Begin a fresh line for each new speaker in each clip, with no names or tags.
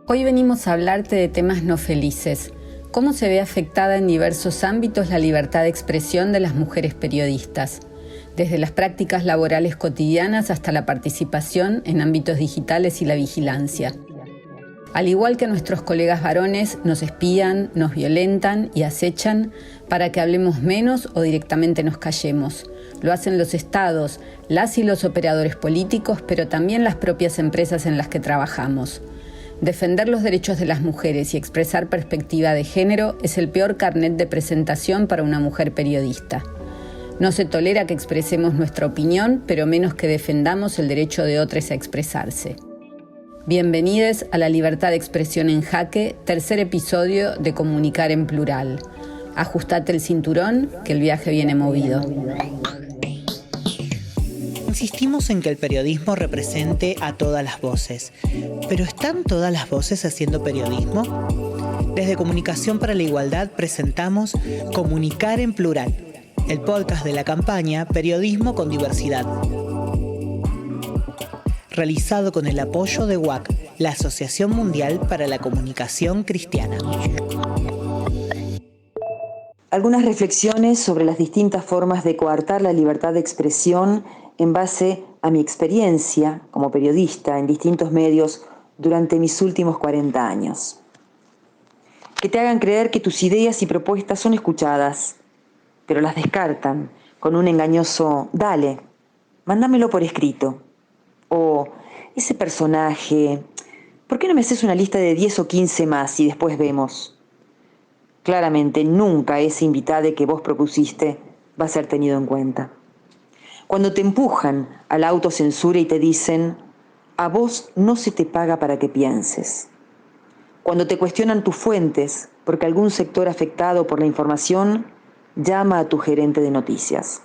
Hoy venimos a hablarte de temas no felices. ¿Cómo se ve afectada en diversos ámbitos la libertad de expresión de las mujeres periodistas? Desde las prácticas laborales cotidianas hasta la participación en ámbitos digitales y la vigilancia. Al igual que nuestros colegas varones, nos espían, nos violentan y acechan para que hablemos menos o directamente nos callemos. Lo hacen los estados, las y los operadores políticos, pero también las propias empresas en las que trabajamos. Defender los derechos de las mujeres y expresar perspectiva de género es el peor carnet de presentación para una mujer periodista. No se tolera que expresemos nuestra opinión, pero menos que defendamos el derecho de otros a expresarse. Bienvenidos a La Libertad de Expresión en Jaque, tercer episodio de Comunicar en Plural. Ajustate el cinturón, que el viaje viene movido.
Insistimos en que el periodismo represente a todas las voces. ¿Pero están todas las voces haciendo periodismo? Desde Comunicación para la Igualdad presentamos Comunicar en Plural, el podcast de la campaña Periodismo con Diversidad, realizado con el apoyo de UAC, la Asociación Mundial para la Comunicación Cristiana.
Algunas reflexiones sobre las distintas formas de coartar la libertad de expresión en base a mi experiencia como periodista en distintos medios durante mis últimos 40 años. Que te hagan creer que tus ideas y propuestas son escuchadas, pero las descartan con un engañoso «dale, mándamelo por escrito». O «ese personaje, ¿por qué no me haces una lista de 10 o 15 más y después vemos?» Claramente nunca ese invitado que vos propusiste va a ser tenido en cuenta. Cuando te empujan a la autocensura y te dicen, a vos no se te paga para que pienses. Cuando te cuestionan tus fuentes, porque algún sector afectado por la información llama a tu gerente de noticias.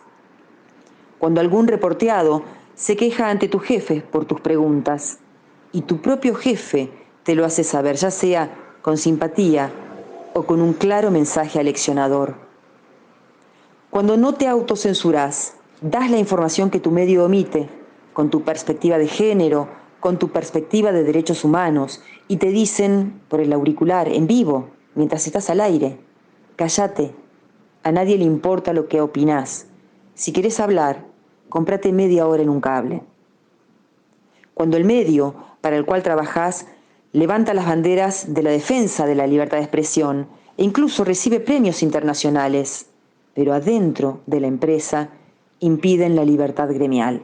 Cuando algún reporteado se queja ante tu jefe por tus preguntas y tu propio jefe te lo hace saber, ya sea con simpatía o con un claro mensaje aleccionador. Cuando no te autocensurás, das la información que tu medio omite, con tu perspectiva de género, con tu perspectiva de derechos humanos, y te dicen por el auricular, en vivo, mientras estás al aire, cállate, a nadie le importa lo que opinás. Si querés hablar, cómprate media hora en un cable. Cuando el medio para el cual trabajás levanta las banderas de la defensa de la libertad de expresión e incluso recibe premios internacionales, pero adentro de la empresa impiden la libertad gremial.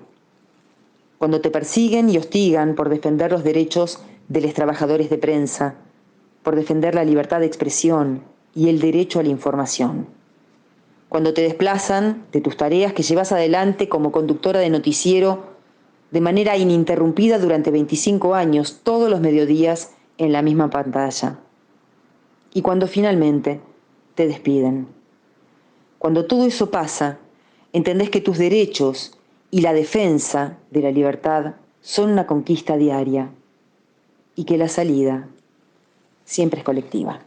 Cuando te persiguen y hostigan por defender los derechos de los trabajadores de prensa, por defender la libertad de expresión y el derecho a la información. Cuando te desplazan de tus tareas que llevas adelante como conductora de noticiero de manera ininterrumpida durante 25 años, todos los mediodías en la misma pantalla. Y cuando finalmente te despiden. Cuando todo eso pasa, entendés que tus derechos y la defensa de la libertad son una conquista diaria y que la salida siempre es colectiva.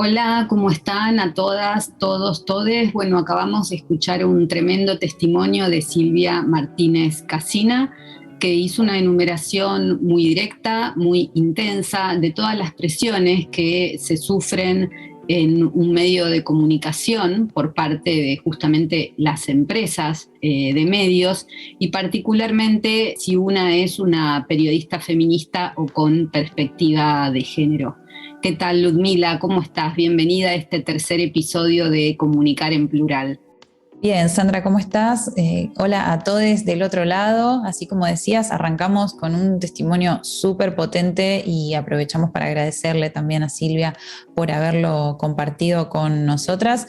Hola, ¿cómo están a todas, todos, todes? Bueno, acabamos de escuchar un tremendo testimonio de Silvia Martínez Casina, que hizo una enumeración muy directa, muy intensa, de todas las presiones que se sufren en un medio de comunicación por parte de justamente las empresas de medios, y particularmente si una es una periodista feminista o con perspectiva de género. ¿Qué tal, Ludmila? ¿Cómo estás? Bienvenida a este tercer episodio de Comunicar en Plural.
Bien, Sandra, ¿cómo estás? Hola a todos del otro lado. Así como decías, arrancamos con un testimonio súper potente y aprovechamos para agradecerle también a Silvia por haberlo compartido con nosotras.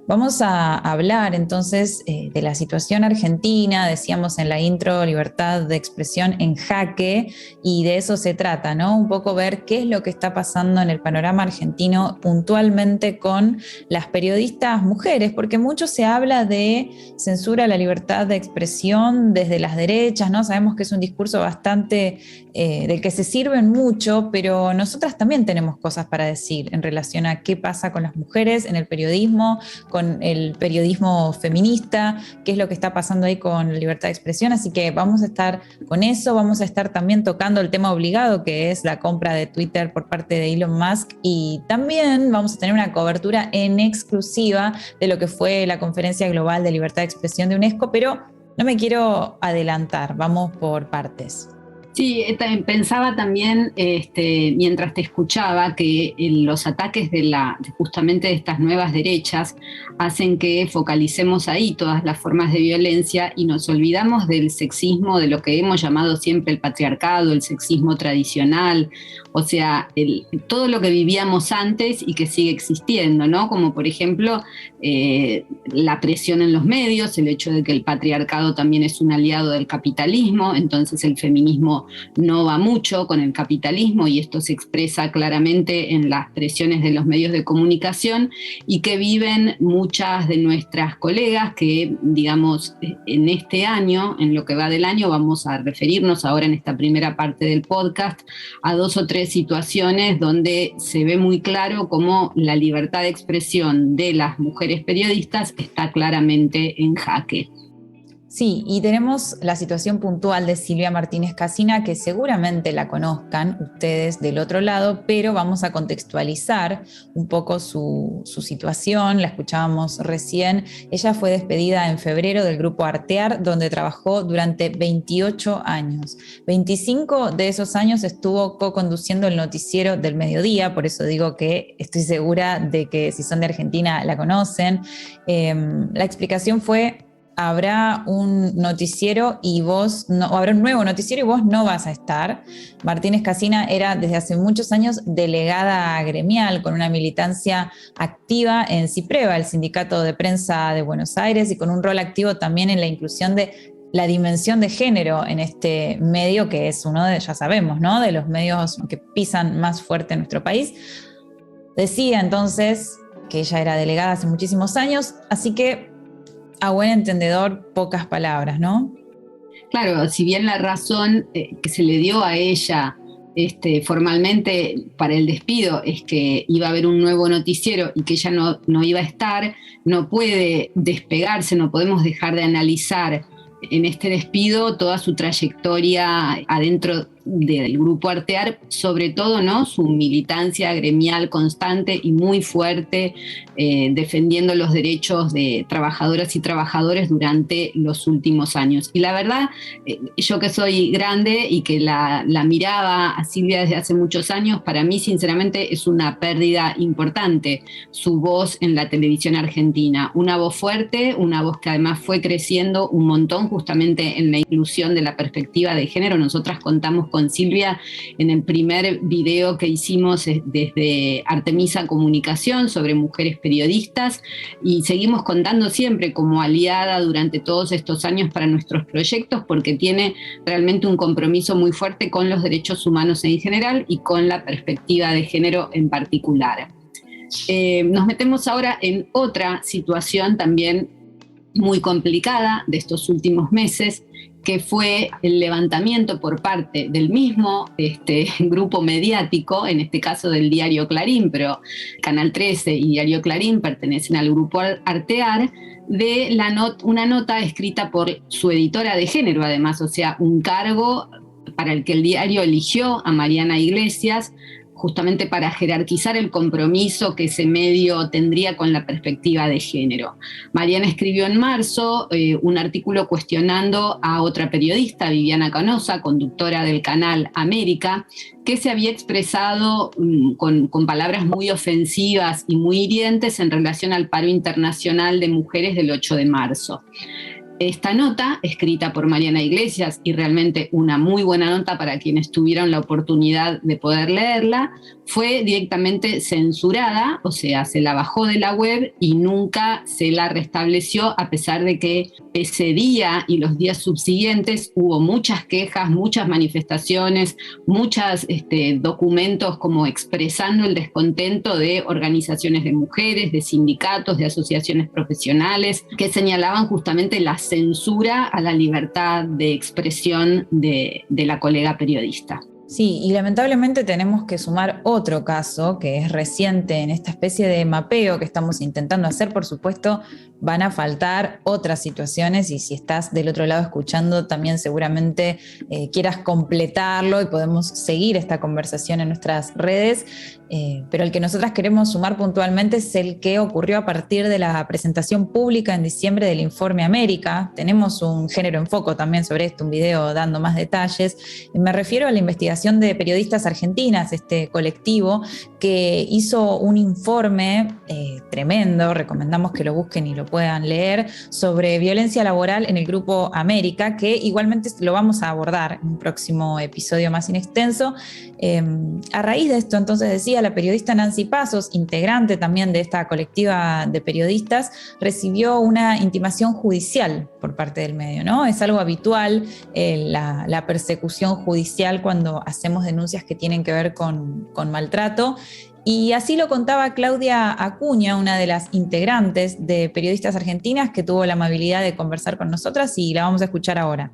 Vamos a hablar entonces de la situación argentina. Decíamos en la intro, libertad de expresión en jaque, y de eso se trata, ¿no? Un poco ver qué es lo que está pasando en el panorama argentino puntualmente con las periodistas mujeres, porque mucho se habla de censura a la libertad de expresión desde las derechas, ¿no? Sabemos que es un discurso bastante del que se sirven mucho, pero nosotras también tenemos cosas para decir en relación a qué pasa con las mujeres en el periodismo, con con el periodismo feminista, qué es lo que está pasando ahí con la libertad de expresión, así que vamos a estar con eso, vamos a estar también tocando el tema obligado, que es la compra de Twitter por parte de Elon Musk, y también vamos a tener una cobertura en exclusiva de lo que fue la Conferencia Global de Libertad de Expresión de UNESCO, pero no me quiero adelantar, vamos por partes.
Sí, pensaba también, mientras te escuchaba, que los ataques justamente de estas nuevas derechas hacen que focalicemos ahí todas las formas de violencia y nos olvidamos del sexismo, de lo que hemos llamado siempre el patriarcado, el sexismo tradicional, o sea, todo lo que vivíamos antes y que sigue existiendo, ¿no? Como por ejemplo la presión en los medios, el hecho de que el patriarcado también es un aliado del capitalismo, entonces el feminismo no va mucho con el capitalismo y esto se expresa claramente en las presiones de los medios de comunicación y que viven muchas de nuestras colegas que, digamos, en este año, en lo que va del año, vamos a referirnos ahora en esta primera parte del podcast a 2 o 3 situaciones donde se ve muy claro cómo la libertad de expresión de las mujeres periodistas está claramente en jaque.
Sí, y tenemos la situación puntual de Silvia Martínez Cassina, que seguramente la conozcan ustedes del otro lado, pero vamos a contextualizar un poco su situación. La escuchábamos recién. Ella fue despedida en febrero del grupo Artear, donde trabajó durante 28 años. 25 de esos años estuvo co-conduciendo el noticiero del mediodía, por eso digo que estoy segura de que si son de Argentina la conocen. La explicación fue: habrá un noticiero y vos no, o habrá un nuevo noticiero y vos no vas a estar. Martínez Cassina era desde hace muchos años delegada gremial con una militancia activa en CIPREVA, el Sindicato de Prensa de Buenos Aires, y con un rol activo también en la inclusión de la dimensión de género en este medio, que es uno de, ya sabemos, ¿no?, de los medios que pisan más fuerte en nuestro país. Decía entonces que ella era delegada hace muchísimos años, así que a buen entendedor, pocas palabras, ¿no?
Claro, si bien la razón que se le dio a ella formalmente para el despido es que iba a haber un nuevo noticiero y que ella no iba a estar, no puede despegarse, no podemos dejar de analizar en este despido toda su trayectoria adentro del grupo Artear, sobre todo, ¿no?, su militancia gremial constante y muy fuerte, defendiendo los derechos de trabajadoras y trabajadores durante los últimos años. Y la verdad, yo que soy grande y que la miraba a Silvia desde hace muchos años, para mí sinceramente es una pérdida importante su voz en la televisión argentina. Una voz fuerte, una voz que además fue creciendo un montón justamente en la inclusión de la perspectiva de género. Nosotras contamos con Silvia en el primer video que hicimos desde Artemisa Comunicación sobre mujeres periodistas, y seguimos contando siempre como aliada durante todos estos años para nuestros proyectos, porque tiene realmente un compromiso muy fuerte con los derechos humanos en general y con la perspectiva de género en particular. Nos metemos ahora en otra situación también muy complicada de estos últimos meses, que fue el levantamiento por parte del mismo grupo mediático, en este caso del diario Clarín, pero Canal 13 y diario Clarín pertenecen al grupo Artear, de una nota escrita por su editora de género, además, o sea, un cargo para el que el diario eligió a Mariana Iglesias, justamente para jerarquizar el compromiso que ese medio tendría con la perspectiva de género. Mariana escribió en marzo un artículo cuestionando a otra periodista, Viviana Canosa, conductora del canal América, que se había expresado con palabras muy ofensivas y muy hirientes en relación al paro internacional de mujeres del 8 de marzo. Esta nota, escrita por Mariana Iglesias, y realmente una muy buena nota para quienes tuvieron la oportunidad de poder leerla, fue directamente censurada, o sea, se la bajó de la web y nunca se la restableció, a pesar de que ese día y los días subsiguientes hubo muchas quejas, muchas manifestaciones, muchos documentos como expresando el descontento de organizaciones de mujeres, de sindicatos, de asociaciones profesionales, que señalaban justamente la censura a la libertad de expresión de la colega periodista.
Sí, y lamentablemente tenemos que sumar otro caso que es reciente en esta especie de mapeo que estamos intentando hacer. Por supuesto, van a faltar otras situaciones y si estás del otro lado escuchando, también seguramente quieras completarlo y podemos seguir esta conversación en nuestras redes. Pero el que nosotras queremos sumar puntualmente es el que ocurrió a partir de la presentación pública en diciembre del Informe América. Tenemos un género en foco también sobre esto, un video dando más detalles. Me refiero a la investigación de periodistas argentinas, este colectivo que hizo un informe tremendo, recomendamos que lo busquen y lo puedan leer, sobre violencia laboral en el Grupo América, que igualmente lo vamos a abordar en un próximo episodio más inextenso. A raíz de esto, entonces decía, la periodista Nancy Pasos, integrante también de esta colectiva de periodistas, recibió una intimación judicial por parte del medio, ¿no? Es algo habitual la persecución judicial cuando hacemos denuncias que tienen que ver con maltrato. Y así lo contaba Claudia Acuña, una de las integrantes de Periodistas Argentinas, que tuvo la amabilidad de conversar con nosotras y la vamos a escuchar ahora.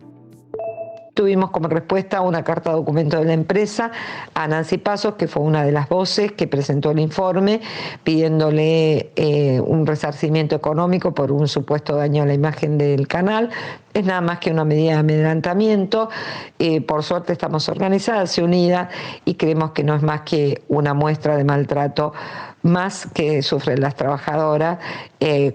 Tuvimos como respuesta una carta documento de la empresa a Nancy Pasos, que fue una de las voces que presentó el informe, pidiéndole un resarcimiento económico por un supuesto daño a la imagen del canal. Es nada más que una medida de amedrentamiento. Por suerte estamos organizadas y unidas y creemos que no es más que una muestra de maltrato más que sufren las trabajadoras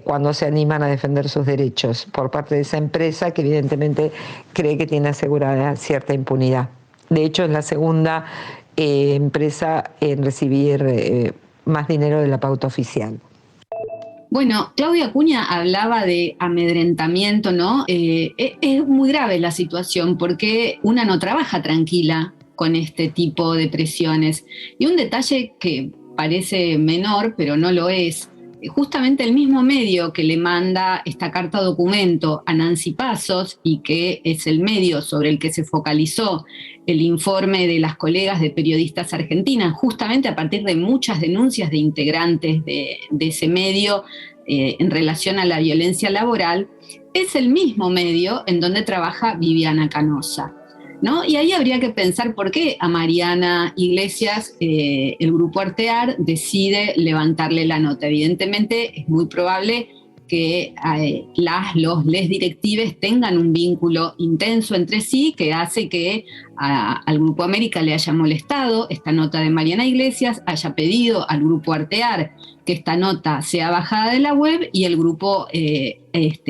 cuando se animan a defender sus derechos por parte de esa empresa que evidentemente cree que tiene asegurada cierta impunidad. De hecho, es la segunda empresa en recibir más dinero de la pauta oficial.
Bueno, Claudia Acuña hablaba de amedrentamiento, ¿no? Es muy grave la situación porque una no trabaja tranquila con este tipo de presiones. Y un detalle que parece menor, pero no lo es, justamente el mismo medio que le manda esta carta documento a Nancy Pasos y que es el medio sobre el que se focalizó el informe de las colegas de Periodistas Argentinas, justamente a partir de muchas denuncias de integrantes de ese medio en relación a la violencia laboral, es el mismo medio en donde trabaja Viviana Canosa, ¿no? Y ahí habría que pensar por qué a Mariana Iglesias el grupo Artear decide levantarle la nota. Evidentemente es muy probable que les directives tengan un vínculo intenso entre sí que hace que al Grupo América le haya molestado esta nota de Mariana Iglesias, haya pedido al Grupo Artear que esta nota sea bajada de la web y el Grupo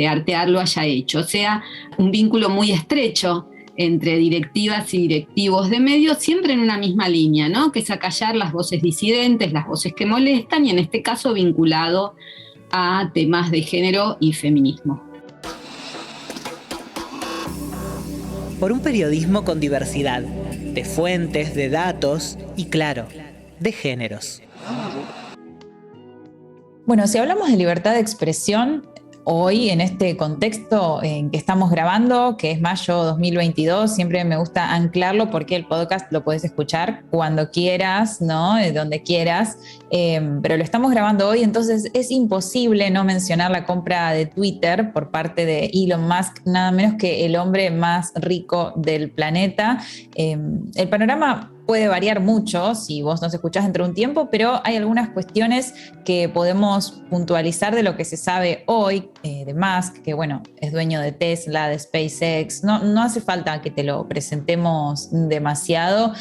Artear lo haya hecho. O sea, un vínculo muy estrecho entre directivas y directivos de medios, siempre en una misma línea, ¿no? Que es acallar las voces disidentes, las voces que molestan, y en este caso vinculado a temas de género y feminismo.
Por un periodismo con diversidad, de fuentes, de datos y, claro, de géneros.
Bueno, si hablamos de libertad de expresión, hoy, en este contexto en que estamos grabando, que es mayo 2022, siempre me gusta anclarlo porque el podcast lo podés escuchar cuando quieras, ¿no? Donde quieras, pero lo estamos grabando hoy, entonces es imposible no mencionar la compra de Twitter por parte de Elon Musk, nada menos que el hombre más rico del planeta. El panorama puede variar mucho si vos nos escuchás dentro de un tiempo, pero hay algunas cuestiones que podemos puntualizar de lo que se sabe hoy de Musk, que bueno, es dueño de Tesla, de SpaceX, no hace falta que te lo presentemos demasiado.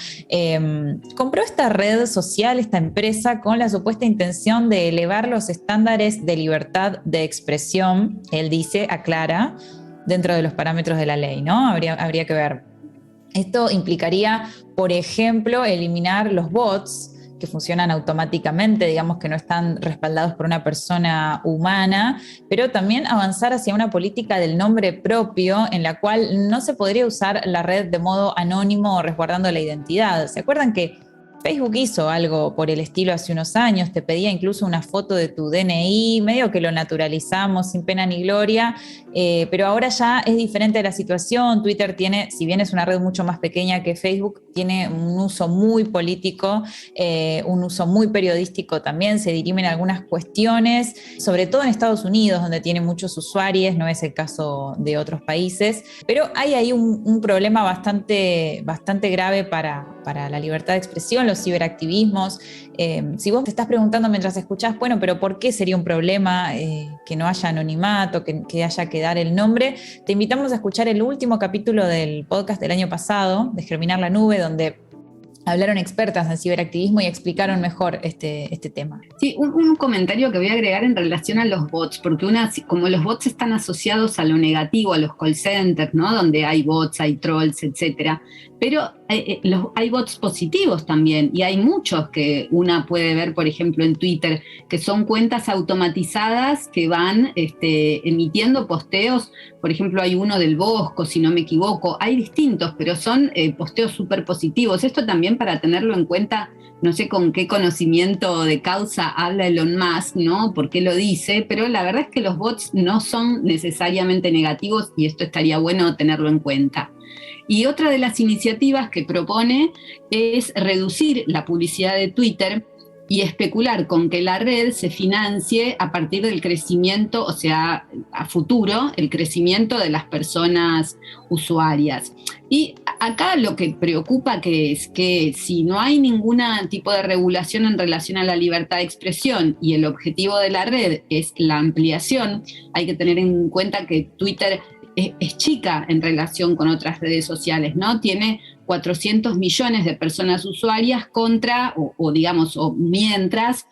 Compró esta red social, esta empresa, con la supuesta intención de elevar los estándares de libertad de expresión, él dice, aclara, dentro de los parámetros de la ley, ¿no? Habría que ver. Esto implicaría, por ejemplo, eliminar los bots que funcionan automáticamente, digamos que no están respaldados por una persona humana, pero también avanzar hacia una política del nombre propio en la cual no se podría usar la red de modo anónimo o resguardando la identidad. ¿Se acuerdan que Facebook hizo algo por el estilo hace unos años? Te pedía incluso una foto de tu DNI, medio que lo naturalizamos sin pena ni gloria, pero ahora ya es diferente la situación. Twitter tiene, si bien es una red mucho más pequeña que Facebook, tiene un uso muy político, un uso muy periodístico también, se dirimen algunas cuestiones, sobre todo en Estados Unidos, donde tiene muchos usuarios, no es el caso de otros países, pero hay ahí un problema bastante grave para para la libertad de expresión, los ciberactivismos. Si vos te estás preguntando mientras escuchás, bueno, pero ¿por qué sería un problema que no haya anonimato, que haya que dar el nombre? Te invitamos a escuchar el último capítulo del podcast del año pasado, de Germinar la Nube, donde hablaron expertas en ciberactivismo y explicaron mejor este tema.
Sí, un comentario que voy a agregar en relación a los bots, porque como los bots están asociados a lo negativo, a los call centers, ¿no? Donde hay bots, hay trolls, etcétera. Pero hay bots positivos también, y hay muchos que una puede ver, por ejemplo, en Twitter, que son cuentas automatizadas que van emitiendo posteos. Por ejemplo, hay uno del Bosco, si no me equivoco. Hay distintos, pero son posteos súper positivos. Esto también para tenerlo en cuenta. No sé con qué conocimiento de causa habla Elon Musk, ¿no? ¿Por qué lo dice? Pero la verdad es que los bots no son necesariamente negativos y esto estaría bueno tenerlo en cuenta. Y otra de las iniciativas que propone es reducir la publicidad de Twitter y especular con que la red se financie a partir del crecimiento, o sea, a futuro, el crecimiento de las personas usuarias. Y acá lo que preocupa que es que si no hay ningún tipo de regulación en relación a la libertad de expresión y el objetivo de la red es la ampliación, hay que tener en cuenta que Twitter es chica en relación con otras redes sociales, ¿no? Tiene 400 millones de personas usuarias mientras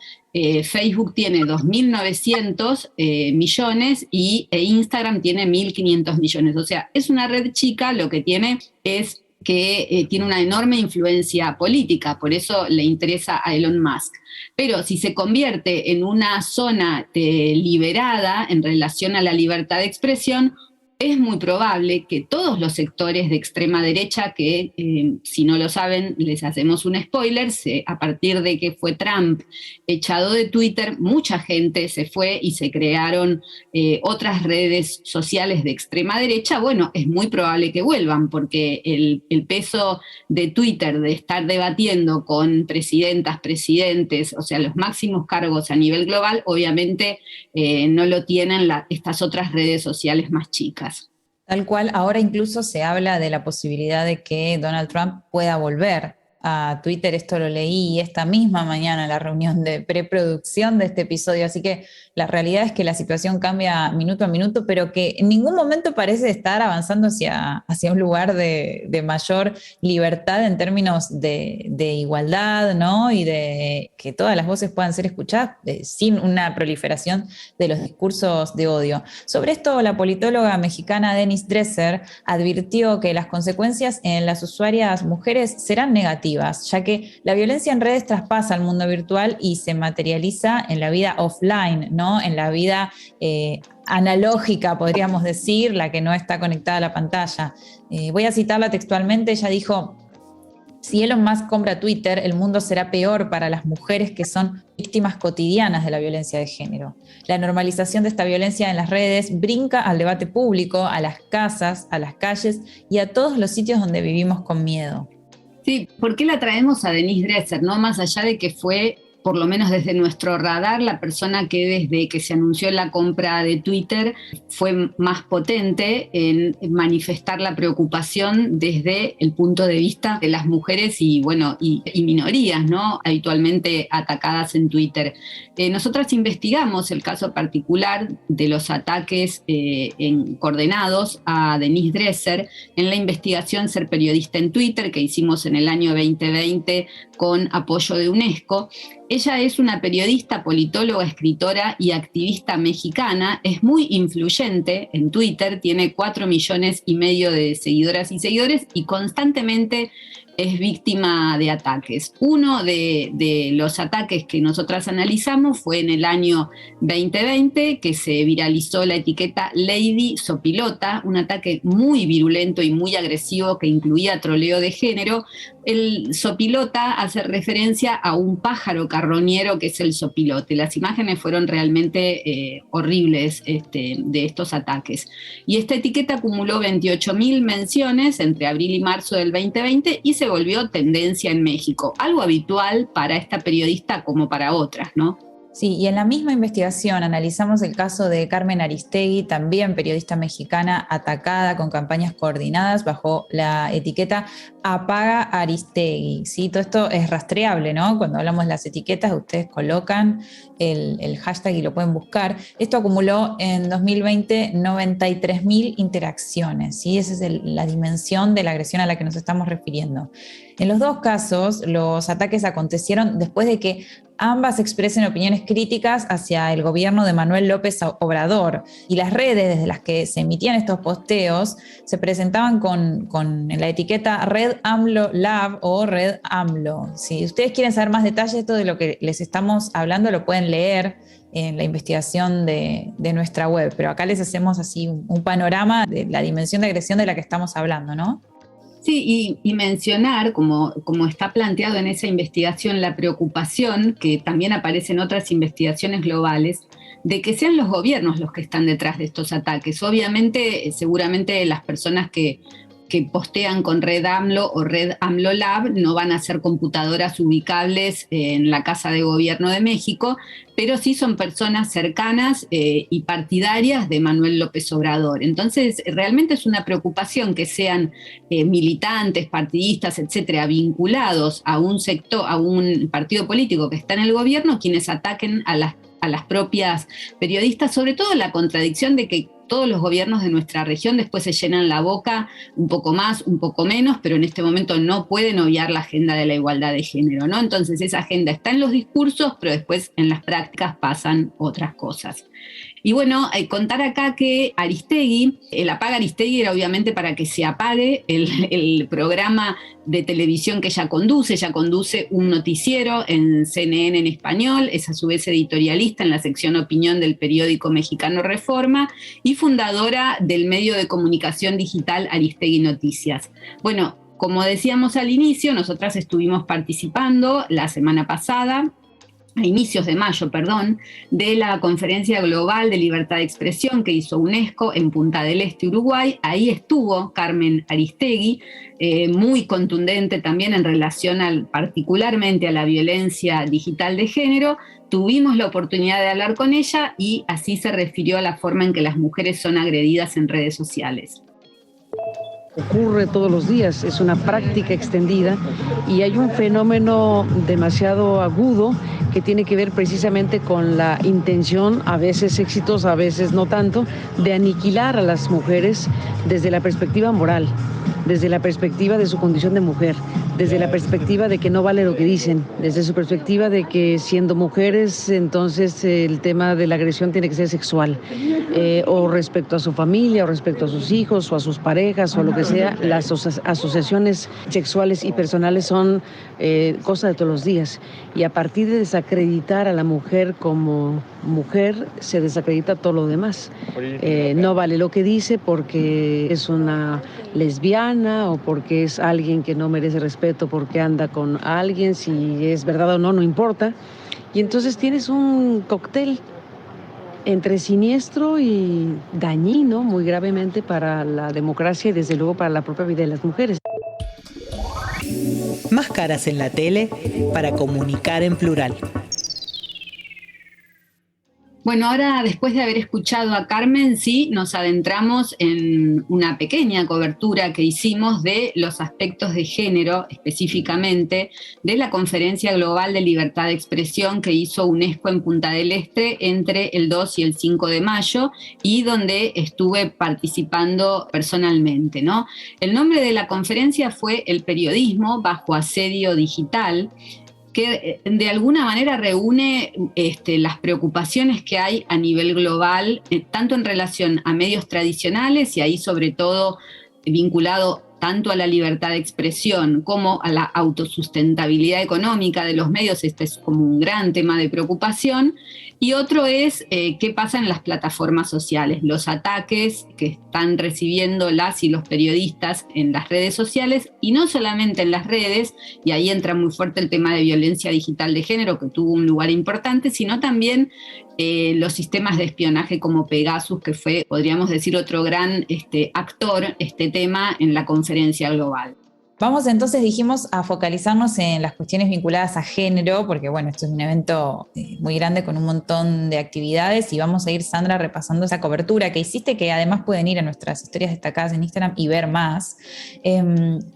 Facebook tiene 2.900 millones e Instagram tiene 1.500 millones. O sea, es una red chica, lo que tiene es que tiene una enorme influencia política, por eso le interesa a Elon Musk. Pero si se convierte en una zona liberada en relación a la libertad de expresión, es muy probable que todos los sectores de extrema derecha, que si no lo saben, les hacemos un spoiler, a partir de que fue Trump echado de Twitter, mucha gente se fue y se crearon otras redes sociales de extrema derecha. Bueno, es muy probable que vuelvan, porque el peso de Twitter, de estar debatiendo con presidentas, presidentes, o sea, los máximos cargos a nivel global, obviamente no lo tienen estas otras redes sociales más chicas.
Tal cual, ahora incluso se habla de la posibilidad de que Donald Trump pueda volver a Twitter. Esto lo leí esta misma mañana en la reunión de preproducción de este episodio, así que la realidad es que la situación cambia minuto a minuto, pero que en ningún momento parece estar avanzando hacia un lugar de mayor libertad en términos de igualdad, ¿no? Y de que todas las voces puedan ser escuchadas sin una proliferación de los discursos de odio. Sobre esto, la politóloga mexicana Denise Dresser advirtió que las consecuencias en las usuarias mujeres serán negativas, ya que la violencia en redes traspasa al mundo virtual y se materializa en la vida offline, ¿no? En la vida analógica, podríamos decir, la que no está conectada a la pantalla. Voy a citarla textualmente, ella dijo: si Elon Musk compra Twitter, el mundo será peor para las mujeres que son víctimas cotidianas de la violencia de género. La normalización de esta violencia en las redes brinca al debate público, a las casas, a las calles y a todos los sitios donde vivimos con miedo.
Sí, ¿por qué la traemos a Denise Dresser? ¿No? Más allá de que fue, por lo menos desde nuestro radar, la persona que desde que se anunció la compra de Twitter fue más potente en manifestar la preocupación desde el punto de vista de las mujeres y minorías, ¿no? Habitualmente atacadas en Twitter. Nosotras investigamos el caso particular de los ataques coordenados a Denise Dresser en la investigación Ser Periodista en Twitter, que hicimos en el año 2020 con apoyo de UNESCO. Ella es una periodista, politóloga, escritora y activista mexicana. Es muy influyente en Twitter, tiene 4,5 millones de seguidoras y seguidores y constantemente es víctima de ataques. Uno de los ataques que nosotras analizamos fue en el año 2020, que se viralizó la etiqueta Lady Sopilota, un ataque muy virulento y muy agresivo que incluía troleo de género. El sopilota hace referencia a un pájaro carroñero que es el sopilote. Las imágenes fueron realmente horribles de estos ataques. Y esta etiqueta acumuló 28.000 menciones entre abril y marzo del 2020 y se volvió tendencia en México. Algo habitual para esta periodista como para otras, ¿no?
Sí, y en la misma investigación analizamos el caso de Carmen Aristegui, también periodista mexicana atacada con campañas coordinadas bajo la etiqueta Apaga Aristegui. ¿Sí? Todo esto es rastreable, ¿no? Cuando hablamos de las etiquetas, ustedes colocan el hashtag y lo pueden buscar. Esto acumuló en 2020 93.000 interacciones, ¿sí? Esa es la dimensión de la agresión a la que nos estamos refiriendo. En los dos casos, los ataques acontecieron después de que ambas expresen opiniones críticas hacia el gobierno de Manuel López Obrador, y las redes desde las que se emitían estos posteos se presentaban con la etiqueta Red AMLO Lab o Red AMLO. Si ustedes quieren saber más detalles de esto de lo que les estamos hablando, lo pueden leer en la investigación de nuestra web, pero acá les hacemos así un panorama de la dimensión de agresión de la que estamos hablando, ¿no?
Sí, y mencionar, como está planteado en esa investigación, la preocupación, que también aparece en otras investigaciones globales, de que sean los gobiernos los que están detrás de estos ataques. Obviamente, seguramente las personas que postean con Red AMLO o Red AMLO Lab no van a ser computadoras ubicables en la Casa de Gobierno de México, pero sí son personas cercanas y partidarias de Manuel López Obrador. Entonces, realmente es una preocupación que sean militantes, partidistas, etcétera, vinculados a un sector, a un partido político que está en el gobierno, quienes ataquen a las propias periodistas, sobre todo la contradicción de que todos los gobiernos de nuestra región después se llenan la boca, un poco más, un poco menos, pero en este momento no pueden obviar la agenda de la igualdad de género, ¿no? Entonces esa agenda está en los discursos, pero después en las prácticas pasan otras cosas. Y bueno, contar acá que Aristegui, el Apaga Aristegui era obviamente para que se apague el programa de televisión que ella conduce un noticiero en CNN en español, es a su vez editorialista en la sección Opinión del periódico mexicano Reforma y fundadora del medio de comunicación digital Aristegui Noticias. Bueno, como decíamos al inicio, nosotras estuvimos participando la semana pasada, a inicios de mayo, de la Conferencia Global de Libertad de Expresión que hizo UNESCO en Punta del Este, Uruguay. Ahí estuvo Carmen Aristegui, muy contundente también en relación particularmente a la violencia digital de género. Tuvimos la oportunidad de hablar con ella y así se refirió a la forma en que las mujeres son agredidas en redes sociales.
Ocurre todos los días, es una práctica extendida y hay un fenómeno demasiado agudo que tiene que ver precisamente con la intención, a veces exitosa, a veces no tanto, de aniquilar a las mujeres desde la perspectiva moral, desde la perspectiva de su condición de mujer, desde la perspectiva de que no vale lo que dicen, desde su perspectiva de que siendo mujeres entonces el tema de la agresión tiene que ser sexual, o respecto a su familia, o respecto a sus hijos, o a sus parejas, o lo que sea. Las asociaciones sexuales y personales son cosa de todos los días, y a partir de desacreditar a la mujer como mujer, se desacredita todo lo demás. No vale lo que dice porque es una lesbiana o porque es alguien que no merece respeto porque anda con alguien, si es verdad o no, no importa. Y entonces tienes un cóctel entre siniestro y dañino muy gravemente para la democracia y desde luego para la propia vida de las mujeres.
Más caras en la tele para comunicar en plural.
Bueno, ahora después de haber escuchado a Carmen, sí, nos adentramos en una pequeña cobertura que hicimos de los aspectos de género, específicamente de la Conferencia Global de Libertad de Expresión que hizo UNESCO en Punta del Este entre el 2 y el 5 de mayo y donde estuve participando personalmente, ¿no? El nombre de la conferencia fue El periodismo bajo asedio digital, que de alguna manera reúne las preocupaciones que hay a nivel global, tanto en relación a medios tradicionales y ahí sobre todo vinculado tanto a la libertad de expresión como a la autosustentabilidad económica de los medios. Este es como un gran tema de preocupación. Y otro es qué pasa en las plataformas sociales, los ataques que están recibiendo las y los periodistas en las redes sociales, y no solamente en las redes, y ahí entra muy fuerte el tema de violencia digital de género, que tuvo un lugar importante, sino también los sistemas de espionaje como Pegasus, que fue, podríamos decir, otro gran actor, tema en la conferencia global.
Vamos entonces, dijimos, a focalizarnos en las cuestiones vinculadas a género, porque bueno, esto es un evento muy grande con un montón de actividades y vamos a ir, Sandra, repasando esa cobertura que hiciste, que además pueden ir a nuestras historias destacadas en Instagram y ver más.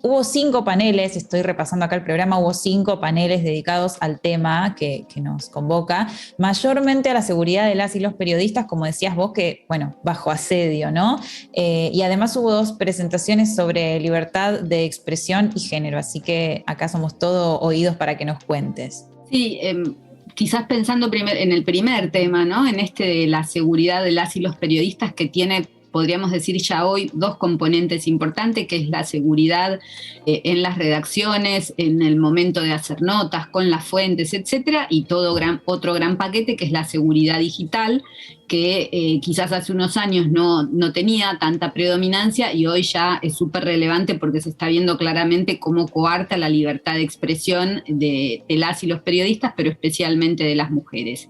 Hubo 5 paneles, estoy repasando acá el programa, hubo 5 paneles dedicados al tema que nos convoca, mayormente a la seguridad de las y los periodistas, como decías vos, que bueno, bajo asedio, ¿no? Y además hubo 2 presentaciones sobre libertad de expresión y género, así que acá somos todo oídos para que nos cuentes.
Sí, quizás pensando en el primer tema, ¿no? En de la seguridad de las y los periodistas, que tiene, podríamos decir ya hoy, 2 componentes importantes, que es la seguridad en las redacciones, en el momento de hacer notas, con las fuentes, etcétera, y otro gran paquete, que es la seguridad digital, que quizás hace unos años no tenía tanta predominancia y hoy ya es súper relevante porque se está viendo claramente cómo coarta la libertad de expresión de las y los periodistas, pero especialmente de las mujeres.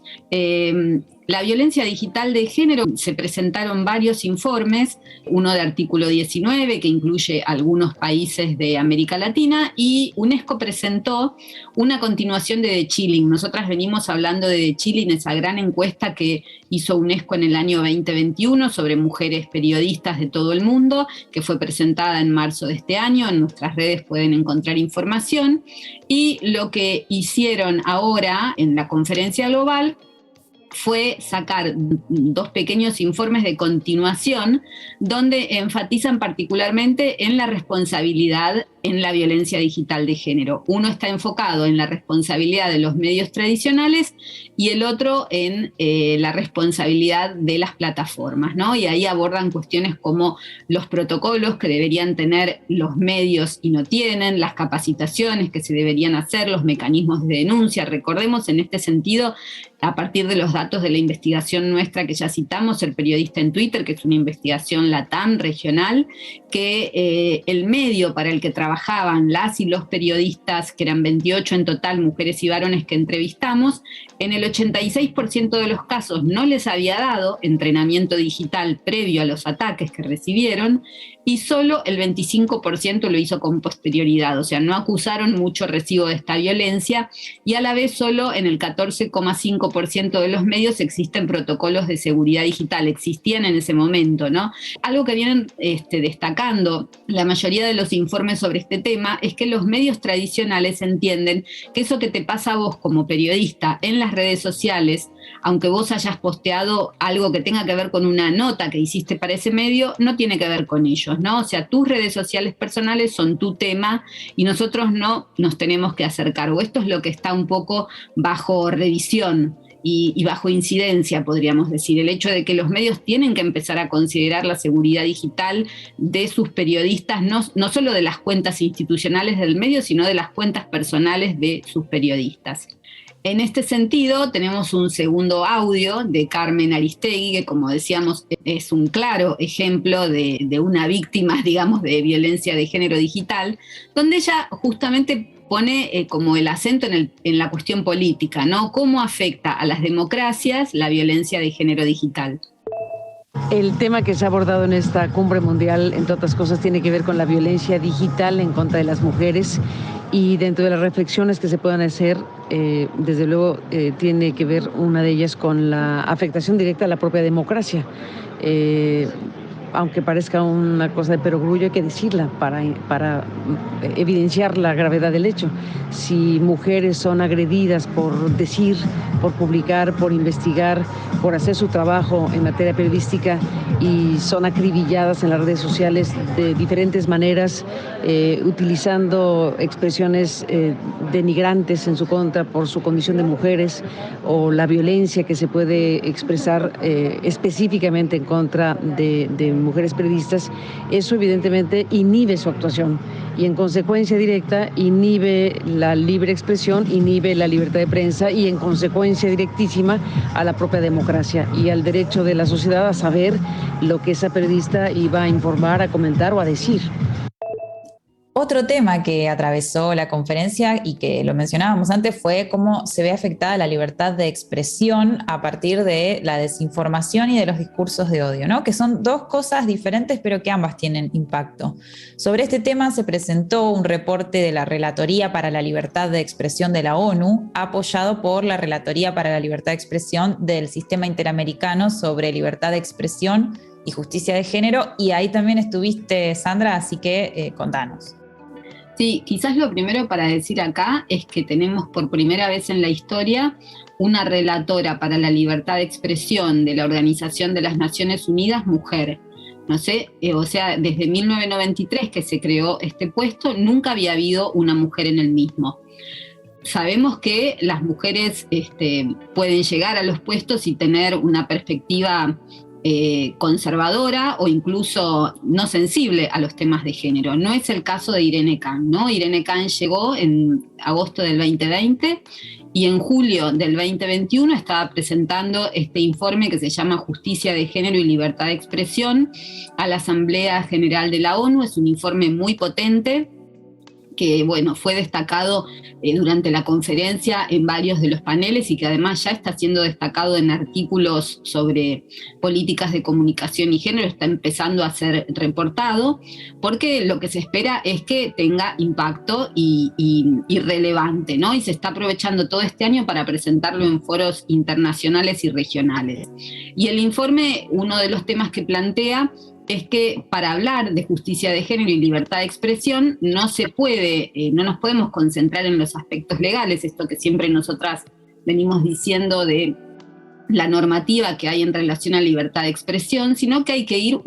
La violencia digital de género, se presentaron varios informes, uno de artículo 19, que incluye algunos países de América Latina, y UNESCO presentó una continuación de The Chilling. Nosotras venimos hablando de The Chilling, esa gran encuesta que hizo UNESCO en el año 2021 sobre mujeres periodistas de todo el mundo, que fue presentada en marzo de este año. En nuestras redes pueden encontrar información. Y lo que hicieron ahora en la conferencia global fue sacar 2 pequeños informes de continuación donde enfatizan particularmente en la responsabilidad en la violencia digital de género. Uno está enfocado en la responsabilidad de los medios tradicionales y el otro en la responsabilidad de las plataformas, ¿no? Y ahí abordan cuestiones como los protocolos que deberían tener los medios y no tienen, las capacitaciones que se deberían hacer, los mecanismos de denuncia. Recordemos en este sentido, a partir de los datos de la investigación nuestra que ya citamos, El Periodista en Twitter, que es una investigación LATAM regional, que el medio para el que trabajaban las y los periodistas, que eran 28 en total, mujeres y varones que entrevistamos, en el 86% de los casos no les había dado entrenamiento digital previo a los ataques que recibieron, y solo el 25% lo hizo con posterioridad, o sea, no acusaron mucho recibo de esta violencia, y a la vez solo en el 14,5% de los medios existen protocolos de seguridad digital, existían en ese momento, ¿no? Algo que vienen destacando la mayoría de los informes sobre este tema es que los medios tradicionales entienden que eso que te pasa a vos como periodista en las redes sociales, aunque vos hayas posteado algo que tenga que ver con una nota que hiciste para ese medio, no tiene que ver con ellos, ¿no? O sea, tus redes sociales personales son tu tema y nosotros no nos tenemos que hacer cargo. Esto es lo que está un poco bajo revisión y bajo incidencia, podríamos decir, el hecho de que los medios tienen que empezar a considerar la seguridad digital de sus periodistas, no solo de las cuentas institucionales del medio, sino de las cuentas personales de sus periodistas. En este sentido, tenemos un segundo audio de Carmen Aristegui, que como decíamos es un claro ejemplo de una víctima, digamos, de violencia de género digital, donde ella justamente pone como el acento en la cuestión política, ¿no? ¿Cómo afecta a las democracias la violencia de género digital?
El tema que se ha abordado en esta cumbre mundial, entre otras cosas, tiene que ver con la violencia digital en contra de las mujeres, y dentro de las reflexiones que se puedan hacer, desde luego tiene que ver una de ellas con la afectación directa a la propia democracia. Aunque parezca una cosa de perogrullo, hay que decirla para evidenciar la gravedad del hecho. Si mujeres son agredidas por decir, por publicar, por investigar, por hacer su trabajo en materia periodística y son acribilladas en las redes sociales de diferentes maneras, utilizando expresiones denigrantes en su contra por su condición de mujeres, o la violencia que se puede expresar específicamente en contra de mujeres periodistas, eso evidentemente inhibe su actuación y en consecuencia directa inhibe la libre expresión, inhibe la libertad de prensa y en consecuencia directísima a la propia democracia y al derecho de la sociedad a saber lo que esa periodista iba a informar, a comentar o a decir.
Otro tema que atravesó la conferencia y que lo mencionábamos antes fue cómo se ve afectada la libertad de expresión a partir de la desinformación y de los discursos de odio, ¿no? Que son dos cosas diferentes, pero que ambas tienen impacto. Sobre este tema se presentó un reporte de la Relatoría para la Libertad de Expresión de la ONU, apoyado por la Relatoría para la Libertad de Expresión del Sistema Interamericano sobre Libertad de Expresión y Justicia de Género, y ahí también estuviste, Sandra, así que contanos.
Sí, quizás lo primero para decir acá es que tenemos por primera vez en la historia una relatora para la libertad de expresión de la Organización de las Naciones Unidas, mujer. No sé, o sea, desde 1993 que se creó este puesto, nunca había habido una mujer en el mismo. Sabemos que las mujeres pueden llegar a los puestos y tener una perspectiva conservadora o incluso no sensible a los temas de género. No es el caso de Irene Khan, ¿no? Irene Khan llegó en agosto del 2020 y en julio del 2021 estaba presentando este informe que se llama Justicia de Género y Libertad de Expresión a la Asamblea General de la ONU. Es un informe muy potente que, bueno, fue destacado durante la conferencia en varios de los paneles y que además ya está siendo destacado en artículos sobre políticas de comunicación y género, está empezando a ser reportado, porque lo que se espera es que tenga impacto y relevante, ¿no? Y se está aprovechando todo este año para presentarlo en foros internacionales y regionales. Y el informe, uno de los temas que plantea es que para hablar de justicia de género y libertad de expresión no nos podemos concentrar en los aspectos legales, esto que siempre nosotras venimos diciendo de la normativa que hay en relación a libertad de expresión, sino que hay que ir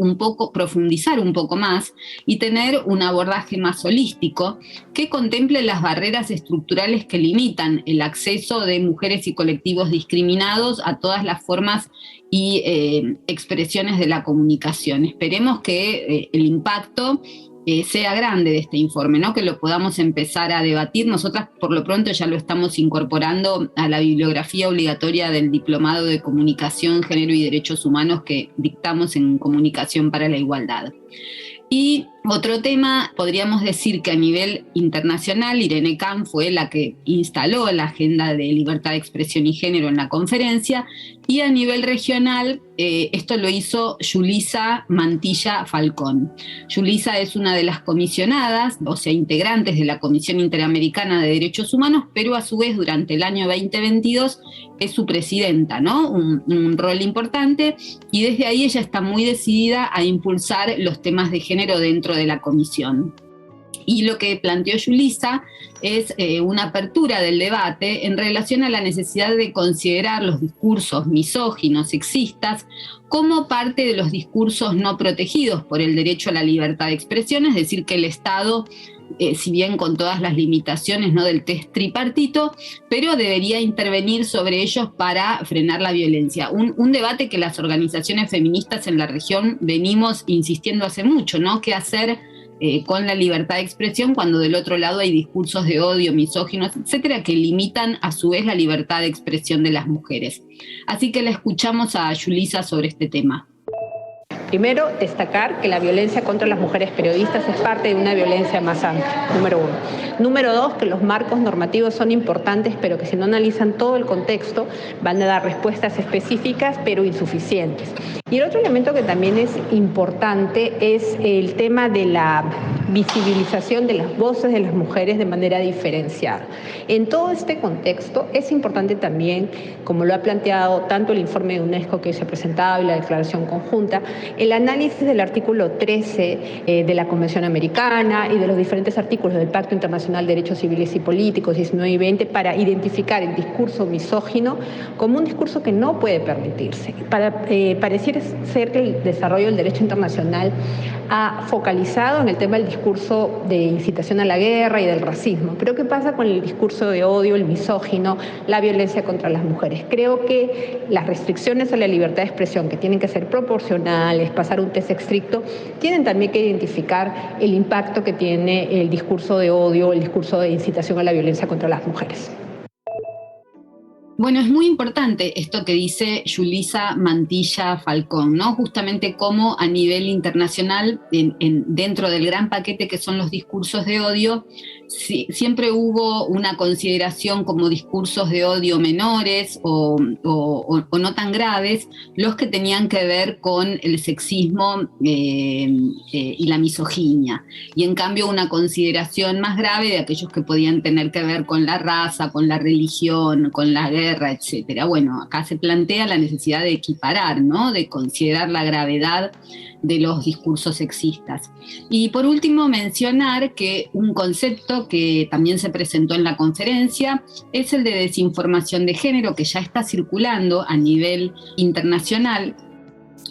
profundizar un poco más y tener un abordaje más holístico que contemple las barreras estructurales que limitan el acceso de mujeres y colectivos discriminados a todas las formas y expresiones de la comunicación. Esperemos que el impacto sea grande de este informe, ¿no? Que lo podamos empezar a debatir. Nosotras por lo pronto ya lo estamos incorporando a la bibliografía obligatoria del Diplomado de Comunicación, Género y Derechos Humanos que dictamos en Comunicación para la Igualdad. Y otro tema, podríamos decir que a nivel internacional, Irene Khan fue la que instaló la agenda de libertad de expresión y género en la conferencia, y a nivel regional esto lo hizo Yulisa Mantilla Falcón. Yulisa es una de las comisionadas, o sea, integrantes de la Comisión Interamericana de Derechos Humanos, pero a su vez durante el año 2022 es su presidenta, ¿no? Un rol importante, y desde ahí ella está muy decidida a impulsar los temas de género dentro de la comisión. Y lo que planteó Yulisa es una apertura del debate en relación a la necesidad de considerar los discursos misóginos, sexistas, como parte de los discursos no protegidos por el derecho a la libertad de expresión, es decir, que el Estado, si bien con todas las limitaciones, ¿no?, del test tripartito, pero debería intervenir sobre ellos para frenar la violencia. Un debate que las organizaciones feministas en la región venimos insistiendo hace mucho, ¿no? ¿Qué hacer con la libertad de expresión cuando del otro lado hay discursos de odio, misóginos, etcétera, que limitan a su vez la libertad de expresión de las mujeres? Así que la escuchamos a Yulisa sobre este tema.
Primero, destacar que la violencia contra las mujeres periodistas es parte de una violencia más amplia, número uno. Número dos, que los marcos normativos son importantes, pero que si no analizan todo el contexto, van a dar respuestas específicas, pero insuficientes. Y el otro elemento que también es importante es el tema de la visibilización de las voces de las mujeres de manera diferenciada. En todo este contexto es importante también, como lo ha planteado tanto el informe de UNESCO que se ha presentado y la declaración conjunta, el análisis del artículo 13 de la Convención Americana y de los diferentes artículos del Pacto Internacional de Derechos Civiles y Políticos 19 y 20 para identificar el discurso misógino como un discurso que no puede permitirse. Pareciera ser que el desarrollo del derecho internacional ha focalizado en el tema del discurso de incitación a la guerra y del racismo. Pero ¿qué pasa con el discurso de odio, el misógino, la violencia contra las mujeres? Creo que las restricciones a la libertad de expresión, que tienen que ser proporcionales, pasar un test estricto, tienen también que identificar el impacto que tiene el discurso de odio, el discurso de incitación a la violencia contra las mujeres.
Bueno, es muy importante esto que dice Yulisa Mantilla Falcón, ¿no? Justamente cómo a nivel internacional, dentro del gran paquete que son los discursos de odio, siempre hubo una consideración como discursos de odio menores o no tan graves, los que tenían que ver con el sexismo y la misoginia. Y en cambio una consideración más grave de aquellos que podían tener que ver con la raza, con la religión, con la guerra, etcétera. Bueno, acá se plantea la necesidad de equiparar, ¿no? De considerar la gravedad de los discursos sexistas. Y por último, mencionar que un concepto que también se presentó en la conferencia es el de desinformación de género, que ya está circulando a nivel internacional.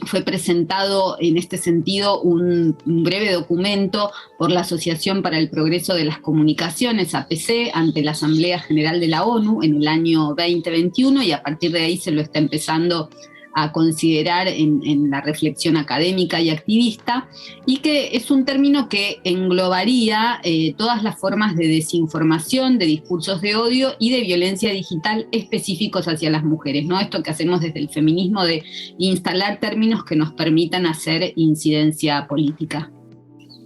Fue presentado en este sentido un breve documento por la Asociación para el Progreso de las Comunicaciones, APC, ante la Asamblea General de la ONU en el año 2021, y a partir de ahí se lo está empezando a considerar en la reflexión académica y activista, y que es un término que englobaría todas las formas de desinformación, de discursos de odio y de violencia digital específicos hacia las mujeres, ¿no? Esto que hacemos desde el feminismo de instalar términos que nos permitan hacer incidencia política.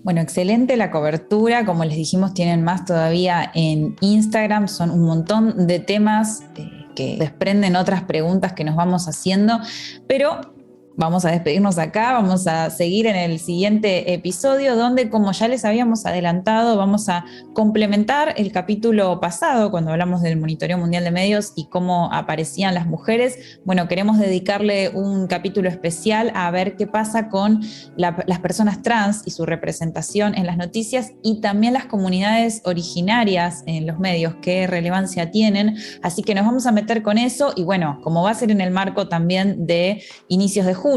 Bueno, excelente la cobertura. Como les dijimos, tienen más todavía en Instagram. Son un montón de temas que desprenden otras preguntas que nos vamos haciendo, pero vamos a despedirnos acá, vamos a seguir en el siguiente episodio donde, como ya les habíamos adelantado, vamos a complementar el capítulo pasado cuando hablamos del Monitoreo Mundial de Medios y cómo aparecían las mujeres. Bueno, queremos dedicarle un capítulo especial a ver qué pasa con las personas trans y su representación en las noticias, y también las comunidades originarias en los medios, qué relevancia tienen. Así que nos vamos a meter con eso, y bueno, como va a ser en el marco también de inicios de junio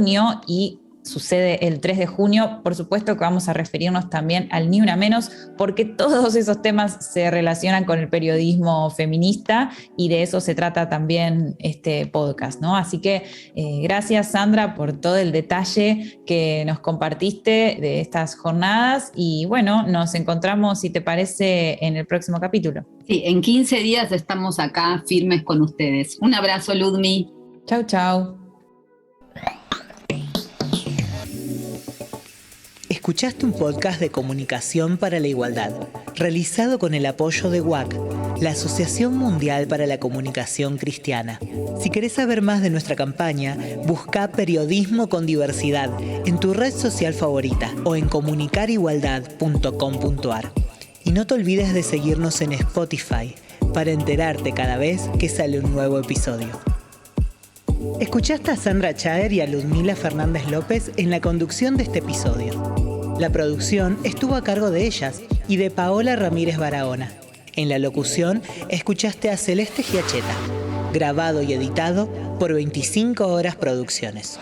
y sucede el 3 de junio, por supuesto que vamos a referirnos también al Ni Una Menos, porque todos esos temas se relacionan con el periodismo feminista, y de eso se trata también este podcast, ¿no? Así que gracias, Sandra, por todo el detalle que nos compartiste de estas jornadas, y bueno, nos encontramos, si te parece, en el próximo capítulo.
Sí, en 15 días estamos acá firmes con ustedes. Un abrazo, Ludmi.
Chau, chau.
Escuchaste un podcast de Comunicación para la Igualdad, realizado con el apoyo de WAC, la Asociación Mundial para la Comunicación Cristiana. Si querés saber más de nuestra campaña, busca Periodismo con Diversidad en tu red social favorita o en comunicarigualdad.com.ar. Y no te olvides de seguirnos en Spotify para enterarte cada vez que sale un nuevo episodio. Escuchaste a Sandra Chaer y a Ludmila Fernández López en la conducción de este episodio. La producción estuvo a cargo de ellas y de Paola Ramírez Barahona. En la locución escuchaste a Celeste Giacheta, grabado y editado por 25 Horas Producciones.